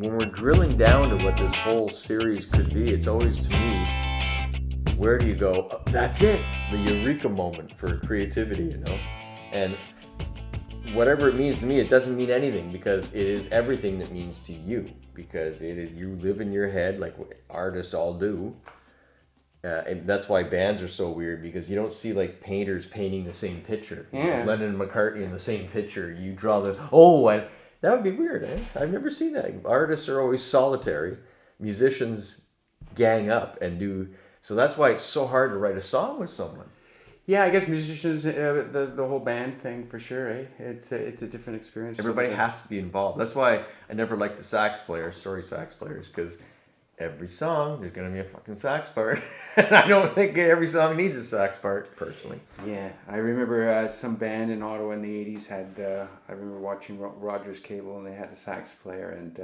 when we're drilling down to what this whole series could be, it's always to me, where do you go? Oh, that's it, the eureka moment for creativity, you know? And whatever it means to me, it doesn't mean anything because it is everything that means to you, because you live in your head like artists all do. And that's why bands are so weird, because you don't see like painters painting the same picture. Yeah. Lennon and McCartney in the same picture. You draw that would be weird, eh? I've never seen that. Artists are always solitary. Musicians gang up and do. So that's why it's so hard to write a song with someone. Yeah, I guess musicians, the whole band thing for sure, eh? It's a different experience. Everybody has to be involved. That's why I never liked the sax players, because every song there's going to be a fucking sax part. And I don't think every song needs a sax part, personally. Yeah, I remember some band in Ottawa in the 80s had, I remember watching Rogers Cable, and they had a sax player and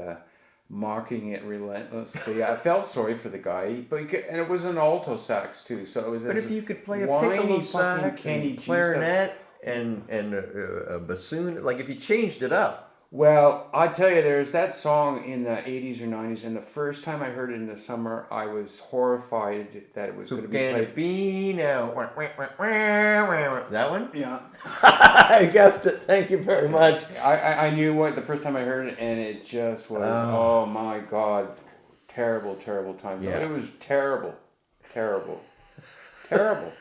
mocking it relentlessly. I felt sorry for the guy, and it was an alto sax too, so it was. But if you could play a piccolo sax and clarinet and a bassoon, like if you changed it up. Well, I tell you, there's that song in the 80s or 90s, and the first time I heard it in the summer, I was horrified that it was going to be played. Be now? That one? Yeah. I guessed it. Thank you very much. I knew what the first time I heard it, and it just was, oh my God, terrible, terrible time. Yeah. It was terrible. That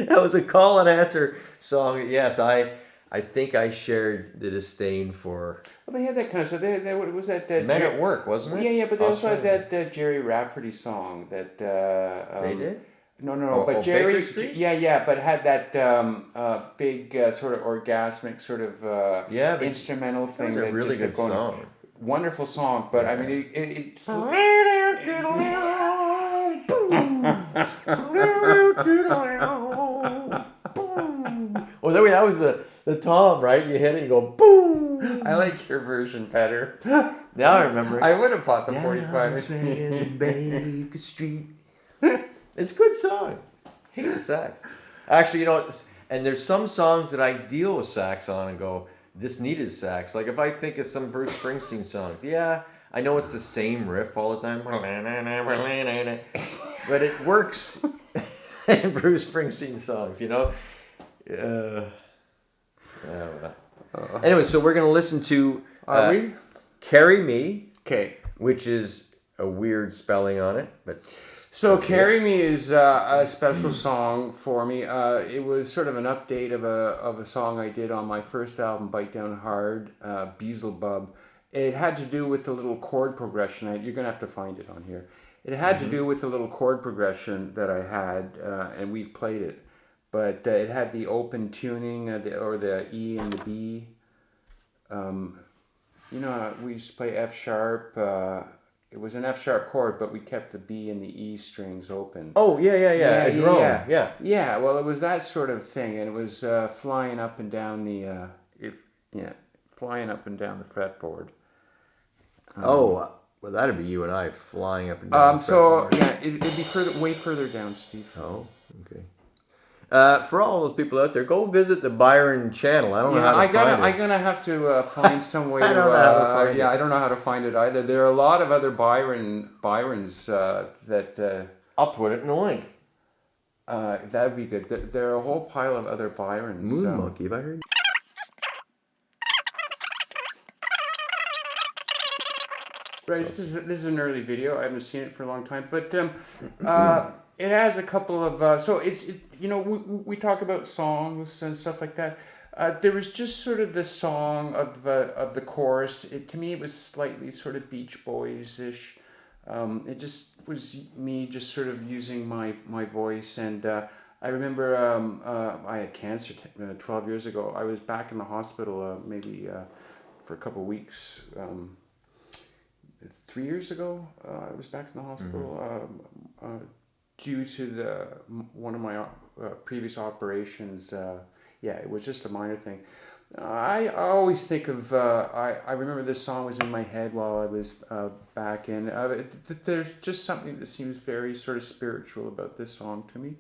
was a call and answer song. Yes, I think I shared the disdain for. Well, they had that kind of stuff. They what was that? Men at Work, wasn't it? Yeah, but they also had that Jerry Rafferty song that. They did. No, but Jerry. Baker Street? Yeah, but had that big sort of orgasmic sort of instrumental thing. That was a really good song. Wonderful song, but I mean it's. Well, that was the tom, right? You hit it, you go boom. I like your version better. Now I remember it. I would have bought the 45. Baker Street. It's a good song. Hate the sax. Actually, you know, and there's some songs that I deal with sax on and go, this needed sax. Like if I think of some Bruce Springsteen songs, yeah, I know it's the same riff all the time, but it works in Bruce Springsteen songs, you know. Anyway, so we're gonna listen to "Carri Me," which is a weird spelling on it, but. So "Carri Me" is a special song for me. It was sort of an update of a song I did on my first album, Bite Down Hard, Beelzebub. It had to do with the little chord progression. You're going to have to find it on here. It had to do with the little chord progression that I had, and we've played it. But it had the open tuning, or the E and the B. We used to play F sharp. It was an F sharp chord, but we kept the B and the E strings open. Oh, yeah. A drone, yeah. Yeah, well, it was that sort of thing, and it was flying up and down flying up and down the fretboard. Well, that'd be you and I flying up and down. It'd be way further down, Steve. Oh, okay. For all those people out there, go visit the Byron channel. I don't know how to find it. I'm gonna have to find some way. I don't know how to find it. Yeah, I don't know how to find it either. There are a lot of other Byrons that. I'll put it in the link. That would be good. There are a whole pile of other Byrons. Moon Monkey, have I heard? Right, this is an early video. I haven't seen it for a long time, but it has a couple of. We talk about songs and stuff like that. There was just sort of the song of the chorus. To me, it was slightly sort of Beach Boys-ish. It just was me just sort of using my voice, and I remember I had cancer 12 years ago. I was back in the hospital maybe for a couple of weeks. 3 years ago, I was back in the hospital due to one of my previous operations. It was just a minor thing. I always think of, I remember this song was in my head while I was back in. There's just something that seems very sort of spiritual about this song to me.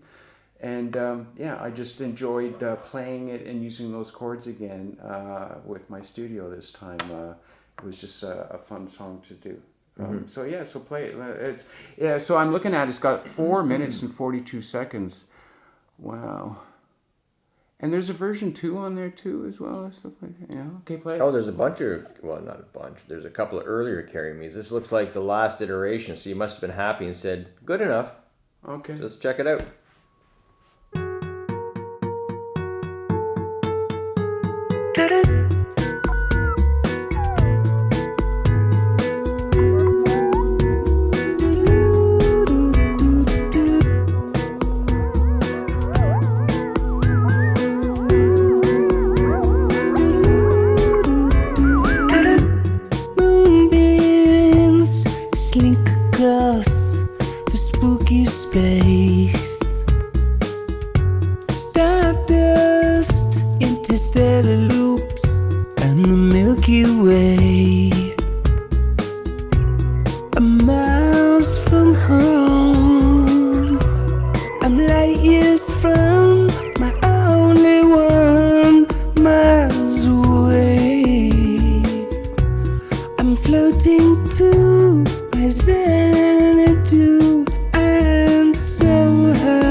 And I just enjoyed playing it and using those chords again with my studio this time. it was just a fun song to do. So yeah, so play it. So I'm looking at it's got 4 minutes and 42 seconds. Wow. And there's a version 2 on there too as well and stuff like that. Yeah. Okay, play it. Oh, there's a bunch of, well, not a bunch. There's a couple of earlier Carri Me's. This looks like the last iteration, so you must have been happy and said, good enough. Okay. So let's check it out. Moonbeams slink across the spooky space. Stardust, interstellar loops, and the Milky Way. I'm miles from home. I'm light years from my only one, miles away. I'm floating to my Xanadu. I'm so high.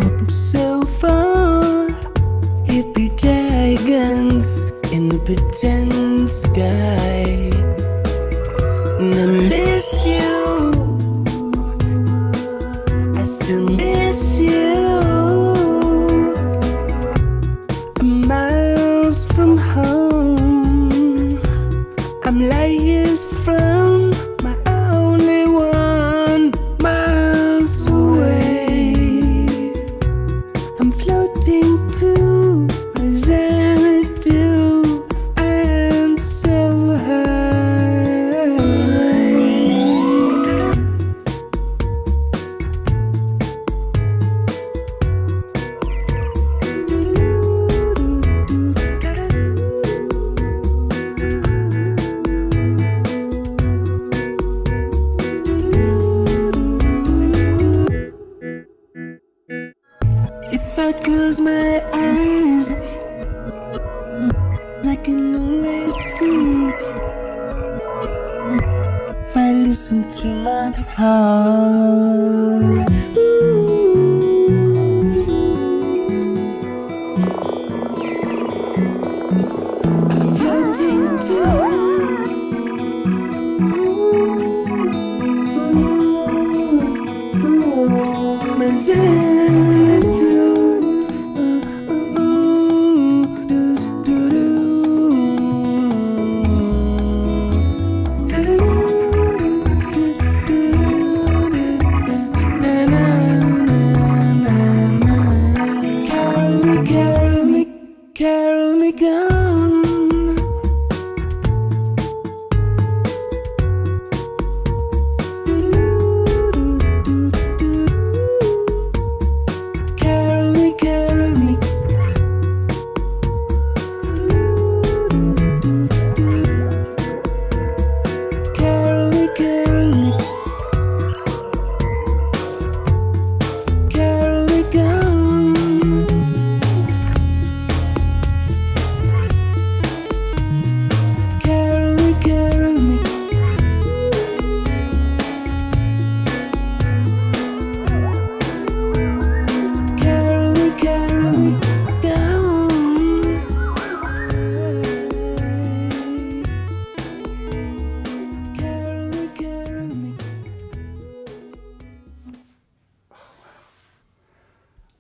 I'm so far, hippie dragons in the pretend sky. And I miss you, I still miss you. I'm miles from home. I'm light years from my only one, miles away. I'm floating to my Xanadu. I'm so high. If I close my eyes, I can only see. If I listen to my heart, I'm floating to my Xanadu. Carry me gone. Carry me. Carry me. Carry me gone. Carry me. Carry me down. Carry me.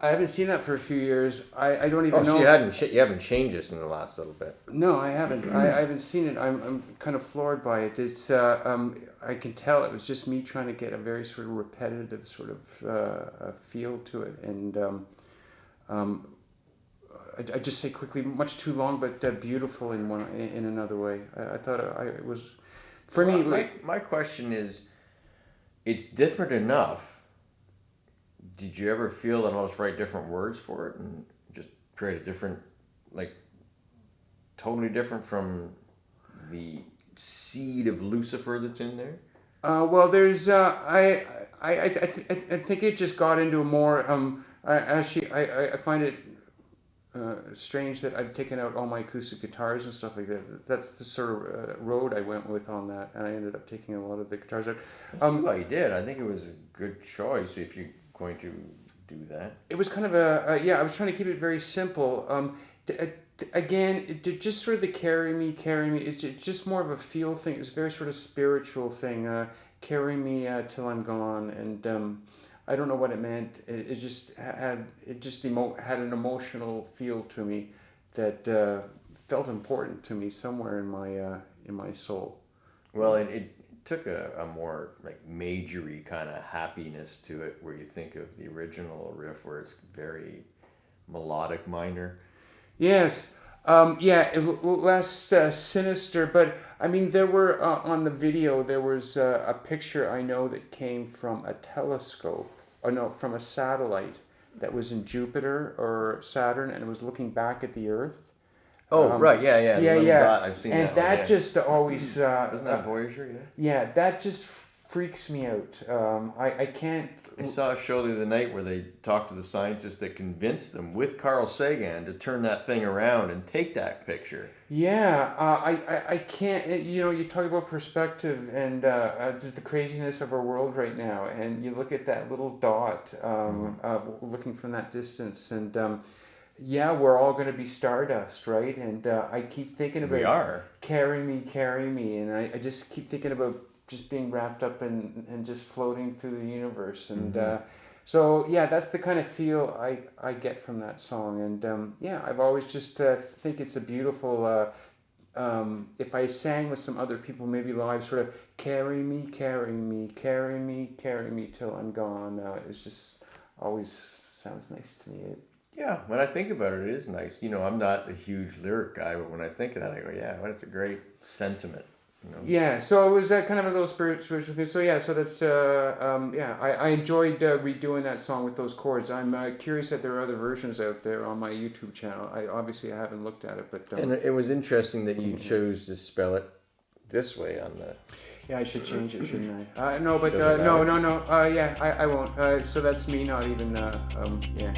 I haven't seen that for a few years. I don't even Oh, know. so you haven't changed this in the last little bit. No, I haven't. I haven't seen it. I'm kind of floored by it. It's I can tell it was just me trying to get a very sort of repetitive sort of feel to it, and I just say quickly, much too long, but beautiful in another way. I thought it was, for me. My question is, it's different enough. Did you ever feel that almost write different words for it and just create a different, like, totally different from the seed of Lucifer that's in there? Well, there's I think it just got into a more I find it strange that I've taken out all my acoustic guitars and stuff like that. That's the sort of road I went with on that, and I ended up taking a lot of the guitars out. I see why you did. I think it was a good choice if you're going to do that. It was kind of I was trying to keep it very simple. Again, just sort of the carry me. It's just more of a feel thing. It's a very sort of spiritual thing. Carry me till I'm gone, and I don't know what it meant. It just had had an emotional feel to me that felt important to me somewhere in my soul. Well, it took a more like majory kind of happiness to it, where you think of the original riff, where it's very melodic minor. Yes. Less sinister, but I mean, there were on the video there was a picture I know that came from a telescope, or no, from a satellite that was in Jupiter or Saturn, and it was looking back at the Earth. Oh, right, yeah. The little dot, I've seen and that. that One, yeah. just always Isn't that Voyager? Yeah. Yeah, that just freaks me out. I can't. I saw a show the other night where they talked to the scientists that convinced them with Carl Sagan to turn that thing around and take that picture. Yeah, I can't. You talk about perspective and just the craziness of our world right now, and you look at that little dot, looking from that distance, and yeah, we're all going to be stardust, right? And I keep thinking about We are. Carry me, and I just keep thinking about just being wrapped up and just floating through the universe, and so yeah, that's the kind of feel I get from that song, and yeah, I've always just think it's a beautiful. If I sang with some other people, maybe live, sort of carry me till I'm gone. It's just always sounds nice to me. Yeah, when I think about it, it is nice. I'm not a huge lyric guy, but when I think of that, I go, yeah, well, that's a great sentiment. Yeah, so it was kind of a little spiritual thing. So yeah, so that's I enjoyed redoing that song with those chords. I'm curious that there are other versions out there on my YouTube channel. I haven't looked at it, but And it was interesting that you chose to spell it this way on the. yeah, I should change it, shouldn't I? No, but Doesn't no. matter. Yeah, I won't. So that's me not even. Yeah.